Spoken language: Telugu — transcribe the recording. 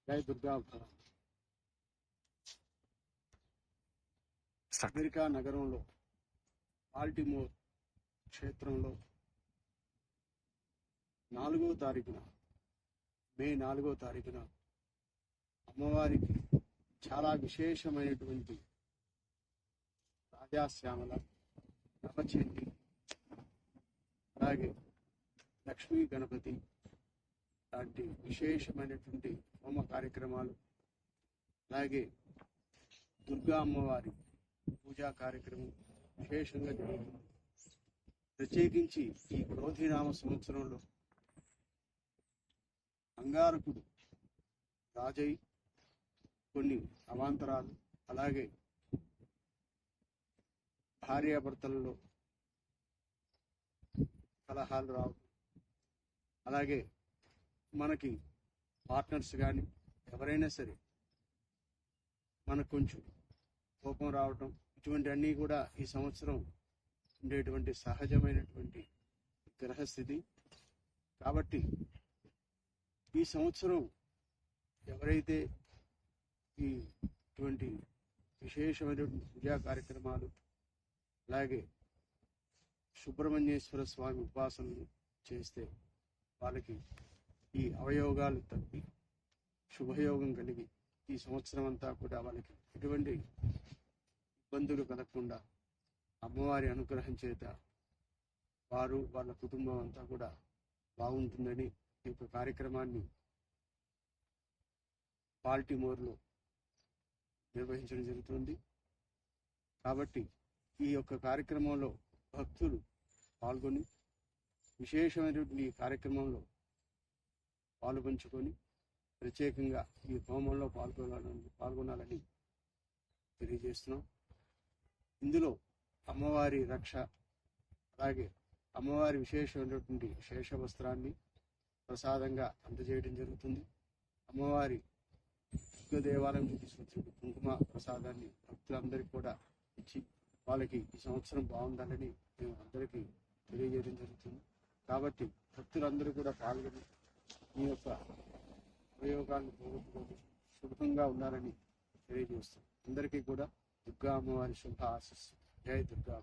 జై దుర్గా. అమెరికా నగరంలో బాల్టిమోర్ క్షేత్రంలో 4వ తారీఖున మే 4వ తారీఖున అమ్మవారికి చాలా విశేషమైనటువంటి రాజాశ్యామల, నవచండి, అలాగే లక్ష్మీ గణపతి లాంటి విశేషమైనటువంటి హోమ కార్యక్రమాలు, అలాగే దుర్గా అమ్మవారి పూజా కార్యక్రమం విశేషంగా జరుగుతుంది. ప్రత్యేకించి ఈ క్రోధినామ సంవత్సరంలో అంగారకుడు రాజై కొన్ని అవాంతరాలు, అలాగే భార్యాభర్తలలో కలహాలు రావు, అలాగే మనకి పార్ట్నర్స్ కానీ ఎవరైనా సరే మనకు కొంచెం కోపం రావటం, ఇటువంటి అన్నీ కూడా ఈ సంవత్సరం ఉండేటువంటి సహజమైనటువంటి గ్రహస్థితి. కాబట్టి ఈ సంవత్సరం ఎవరైతే ఇటువంటి విశేషమైనటువంటి పూజా కార్యక్రమాలు, అలాగే సుబ్రహ్మణ్యేశ్వర స్వామి ఉపాసనలు చేస్తే వాళ్ళకి ఈ అవయోగాలు తప్పి శుభయోగం కలిగి ఈ సంవత్సరం అంతా కూడా వాళ్ళకి ఎటువంటి ఇబ్బందులు కలగకుండా అమ్మవారి అనుగ్రహం చేత వారు వాళ్ళ కుటుంబం అంతా కూడా బాగుంటుందని ఈ యొక్క కార్యక్రమాన్ని బాల్టిమోర్లో నిర్వహించడం జరుగుతుంది. కాబట్టి ఈ యొక్క కార్యక్రమంలో భక్తులు పాల్గొని విశేషమైనటువంటి ఈ కార్యక్రమంలో పాల్పంచుకొని ప్రత్యేకంగా ఈ హోమంలో పాల్గొనాలని తెలియజేస్తున్నాం. ఇందులో అమ్మవారి రక్ష, అలాగే అమ్మవారి విశేషమైనటువంటి శేష వస్త్రాన్ని ప్రసాదంగా అందజేయడం జరుగుతుంది. అమ్మవారి దేవాలయం నుంచి తీసుకొచ్చిన కుంకుమ ప్రసాదాన్ని భక్తులందరికీ కూడా ఇచ్చి వాళ్ళకి ఈ సంవత్సరం బాగుండాలని మేము అందరికీ తెలియజేయడం జరుగుతుంది. కాబట్టి భక్తులందరూ కూడా పాల్గొని మీ యొక్క ప్రయోగాలను పోగొట్టుకొని శుభంగా ఉండాలని తెలియజేస్తాం. అందరికీ కూడా దుర్గా అమ్మవారి శుభ ఆశీస్సు. జై దుర్గా.